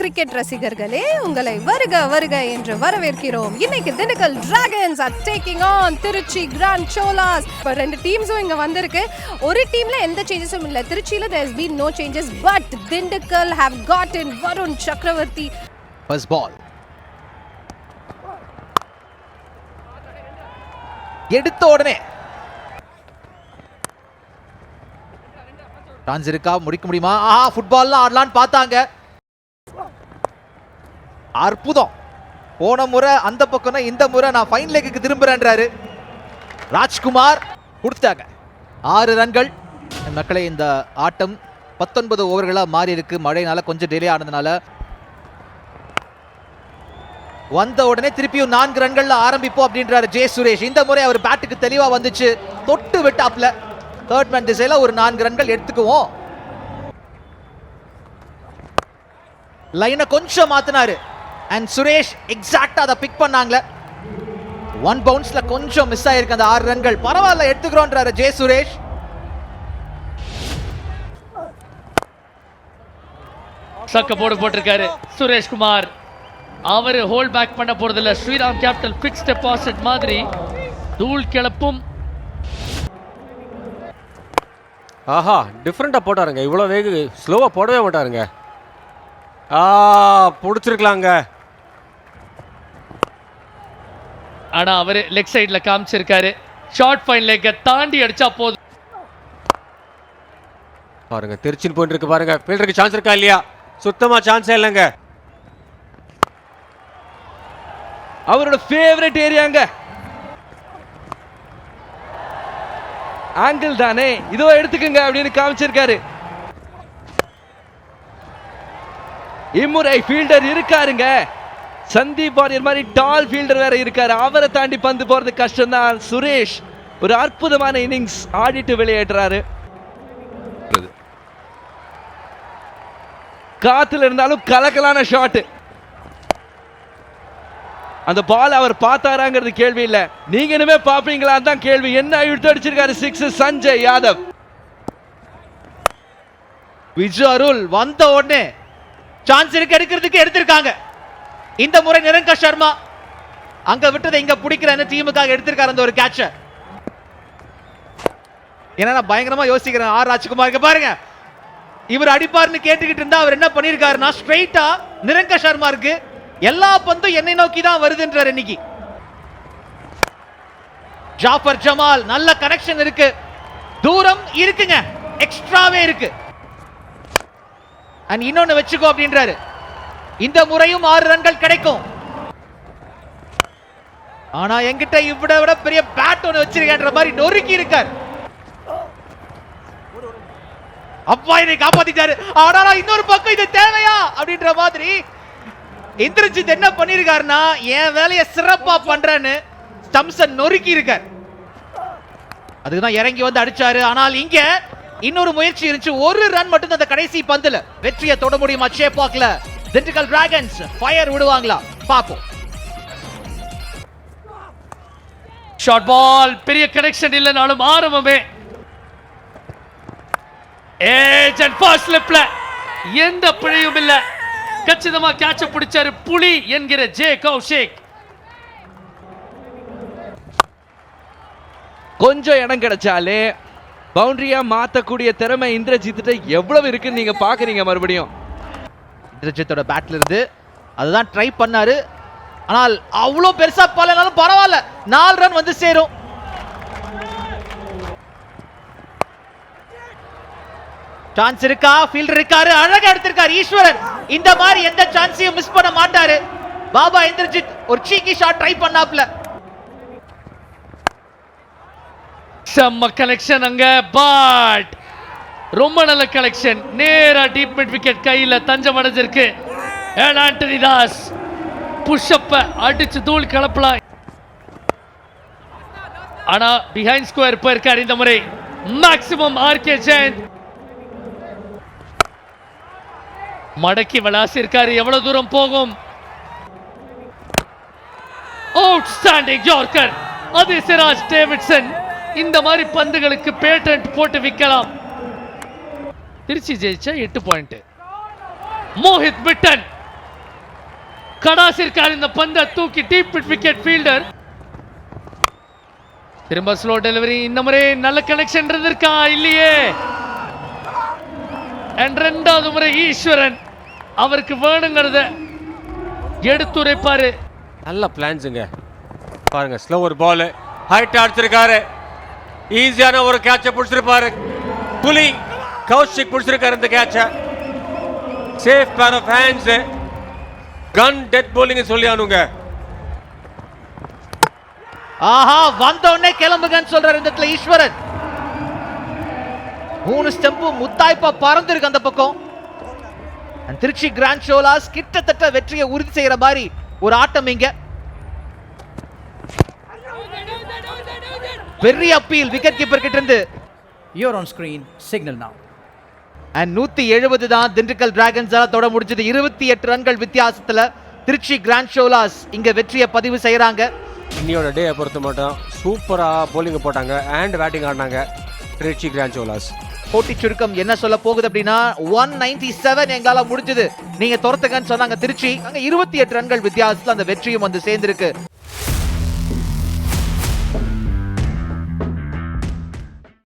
Cricket ரசிகர்களே, உங்களை வருக வருக என்று வரவேற்கிறோம். இன்னைக்கு Dindigul dragons are taking on Trichy grand Cholas. இப்போ 2 டீம்ஸும் இங்க வந்திருக்கு. ஒரு டீம்ல எந்த சேஞ்சஸும் இல்ல. திருச்சியில there has been no changes, but Dindigul have gotten Varun சக்கரவர்த்தி. First ball. எடுத்த உடனே சான்ஸ் இருக்கா, முடிக்க முடியுமா? ஃபுட்பால்லாம் ஆடலான்னு பார்த்தாங்க. அற்புதம். போன முறை அந்த பக்கம், இந்த முறை நான் ஃபைன் லெக்குக்கு திரும்புறேன்றாரு ராஜ்குமார். கொடுத்தாங்க 6 ரன்கள். மக்களே, இந்த ஆட்டம் 19 ஓவர்களாக மாறி இருக்கு. மழைனால கொஞ்சம் டிலே ஆனதுனால வந்த உடனே திருப்பியும் 4 ரன்கள்ல ஆரம்பிப்போம் அப்படின்றாரு ஜே சுரேஷ். இந்த முறை அவர் பேட்டுக்கு தெளிவா வந்துச்சு, தொட்டு விட்டாப்ல. தேர்ட் மேன் திசையில ஒரு 4 ரன்கள் எடுத்துக்குவோம். லைனை கொஞ்சம் மாத்தினாரு அண்ட் சுரேஷ் எக்ஸாக்டா அதை பிக் பண்ணாங்க. 1 பவுன்ஸ்ல கொஞ்சம் மிஸ் ஆயிருக்கு அந்த 6 ரன்கள். பரவாயில்ல, எடுத்துக்கிறோன்றாரு ஜே சுரேஷ். சக்க போட்டிருக்காரு சுரேஷ்குமார். அவர் ஹோல்ட் பேக் பண்ண போறதில்ல. ஸ்ரீராம் கேபிட்டல் பிக்ஸ் டெபாசிட் மாதிரி தூள் கிளப்பும். ஆஹா, டிஃப்ரெண்டாக போட்டாருங்க. இவ்வளோ ஸ்லோவாக போடவே மாட்டாருங்க. பிடிச்சிருக்கலாங்க. ஆனால் அவர் லெக் சைடில் காமிச்சிருக்காரு. ஷார்ட் ஃபைன் லெக்கை தாண்டி அடிச்சா போதும். பாருங்க, திருச்சின்னு போயிட்டு இருக்கு பாருங்க. ஃபீல்டருக்கு சான்ஸ் இருக்கா இல்லையா? சுத்தமாக சான்ஸே இல்லைங்க. அவரோட ஃபேவரட் ஏரியாங்க. ஆங்கிள் தானே, இதோ எடுத்துக்கங்க அப்படின்னு காமிச்சிருக்காரு. இம்முறை ஃபீல்டர் இருக்காருங்க. சந்தீப் வாரியர் மாதிரி டால் ஃபீல்டர் வேற இருக்காரு. அவரை தாண்டி பந்து போறது கஷ்டம் தான். சுரேஷ் ஒரு அற்புதமான இன்னிங்ஸ் ஆடிட்டு வெளியேற்றாரு. காத்துல இருந்தாலும் கலக்கலான ஷாட். அந்த பால் அவர் பார்த்தாராங்கிறது கேள்வி இல்ல, நீங்க இனிமே பாப்பீங்களா தான் கேள்வி. என்ன இழுத்து அடிச்சிருக்காரு 6 சஞ்சய் யாதவ். விஜய் அருள் வந்த உடனே சான்ஸ் இருக்கு எடுக்கிறதுக்கு எடுத்திருக்காங்க. இந்த முறை நிரங்க சர்மா அங்க விட்டதை இங்க பிடிக்கிற டீமுக்காக எடுத்திருக்காரு அந்த ஒரு கேட்ச. ஏன்னா நான் பயங்கரமா யோசிக்கிறேன். ஆர் ராஜ்குமாருக்கு பாருங்க, இவர் அடிப்பாருன்னு கேட்டுக்கிட்டு இருந்தா அவர் என்ன பண்ணிருக்காருன்னா ஸ்ட்ரைட்டா நிரங்க சர்மா இருக்கு எல்லா பந்தும் என்னை நோக்கி தான் வருதுன்றார். இன்னைக்கு ஜாஃபர் ஜமால் நல்ல கனெக்ஷன் இருக்கு, தூரம் இருக்குங்க, எக்ஸ்ட்ராவே இருக்கு. அண்ட் இன்னொன்னு வச்சுக்கோ அப்படின்றாரு. இந்த முறையும் 6 ரன்கள் கிடைக்கும். ஆனா என்கிட்ட இவ்வளவு விட பெரிய பேட் ஒன்று வச்சிருக்கேன்ற மாதிரி நொறுக்கி இருக்கார். அப்பா இதை காப்பாத்திட்டாரு. ஆனா இன்னொரு பக்கம் இது தேவையா அப்படின்ற மாதிரி இந்திரஜித் என்ன பண்ணிருக்காருன்னா, என் வேலையை சிறப்பா பண்றேன்னு ஸ்டம்ப்ஸை நொறுக்கி இருக்கார். அதுதான் இறங்கி வந்து அடிச்சாரு. ஆனால் இங்க இன்னொரு முயற்சி இருந்துச்சு. 1 ரன் மட்டும் அந்த கடைசி பந்துல வெற்றியை தொட முடியுமா? சேப்பாக்ல திண்டுக்கல் டிராகன்ஸ் ஃபயர் விடுவாங்களா? பாப்போம். ஷார்ட் பால், பெரிய கனெக்ஷன் இல்லைனாலும் ஆரம்பமே ஏஜென்ட் ஃபர்ஸ்ட் ஸ்லிப்ல எந்த பிழையும் இல்ல. கச்சிதமா கேட்ச பிடிச்சாரு புலி என்கிற ஜே கௌஷிக். கொஞ்சம் இடம் கிடைச்சாலே பவுண்டரியா மாத்தக்கூடிய திறமை இந்திரஜித் எவ்வளவு இருக்குன்னு நீங்க பாக்குறீங்க. மறுபடியும் இந்திரஜித்தோட பேட்ல இருந்து அதுதான் ட்ரை பண்ணாரு. ஆனால் அவ்வளவு பெருசா பலனாலும் பரவாயில்ல, 4 ரன் வந்து சேரும். சான்ஸ் இருக்கா? ஃபீல்டர் இருக்காரு, அழகா எடுத்திருக்காரு ஈஸ்வரன். இந்த மாதிரி எந்த சான்ஸையும் மிஸ் பண்ண மாட்டாரு. பாபா இந்திரஜித் ஒரு சீக்கி ஷாட் ட்ரை பண்ணாப்ல. செம்ம கலெக்ஷன் அங்க, பட் ரொம்ப நல்ல கலெக்ஷன். நேரா டீப் மிட் விக்கெட் கையில தஞ்சம் அடைஞ்சிருக்கு. ஆண்டனி தாஸ் புஷ்அப்ப அடிச்சு தூள் கிளப்பலாம். ஆனா பிஹைண்ட் ஸ்கொயர் போயிருக்காரு இந்த முறை. மேக்ஸிமம் ஆர்கே ஜெயந்த் மடக்கி விளாசி இருக்காரு. எவ்வளவு தூரம் போகும்? Outstanding yorker. அது சிராஜ் டேவிட்சன். இந்த மாதிரி பந்துகளுக்கு பேட்டன்ட் போட்டு விற்கலாம். திருச்சி ஜெயிச்சா 8 பாயிண்ட். மோஹித் மிட்டன் கடாசிற்கார் இந்த பந்தை தூக்கி டீப் விக்கெட் ஃபீல்டர். திரும்ப ஸ்லோ டெலிவரி. இந்த முறை நல்ல கனெக்ஷன் இருந்திருக்கா இல்லையே. அண்ட் ரெண்டாவது முறை ஈஸ்வரன் அவருக்கு வேணுங்கிறத எடுத்துரைப்பாரு. நல்ல பிளான்ஸுங்க பாருங்க. ஸ்லோ ஒரு பால் ஹைட் அடிச்சிருக்காரு. ஈஸியான ஒரு கேட்சை பிடிச்சிருப்பாரு. புலி கௌஷிக் பிடிச்சிருக்காரு இந்த கேட்சை. Safe pair of hands. கன் டெட் bowling சொல்லி ஆனுங்க. ஆஹா, வந்த உடனே கிளம்புங்கன்னு சொல்றாரு இந்த இடத்துல ஈஸ்வரன். 3 ஸ்டெம்பு முத்தாய்ப்பா பறந்துருக்கு அந்த பக்கம். திருச்சி கிராண்ட் ஷோலாஸ் கிட்டத்தட்ட வெற்றியை உறுதி செய்யற மாதிரி ஒரு ஆட்டம் இங்க. பெரிய அப்பீல் விக்கெட் கீப்பர் கிட்ட இருந்து. You're on screen, signal now. And 170 தான் திண்டுக்கல் டிராகன்ஸால தொட முடிஞ்சது. 28 ரன்கள் வித்தியாசத்துல திருச்சி கிராண்ட் ஷோலாஸ் இங்க வெற்றியை பதிவு செய்யறாங்க. இன்னியோட டே பொறுத்த மட்டும் சூப்பரா bowling போட்டாங்க அண்ட் பேட்டிங் ஆடினாங்க திருச்சி கிராண்ட் ஷோலாஸ். போட்டி சுருக்கம் என்ன சொல்ல போகுது அப்படின்னா 197 எங்களால முடிஞ்சது, நீங்க துரத்துங்கன்னு சொன்னாங்க திருச்சி. அங்க 28 ரன்கள் வித்தியாசத்துல அந்த வெற்றியும் வந்து சேர்ந்திருக்கு.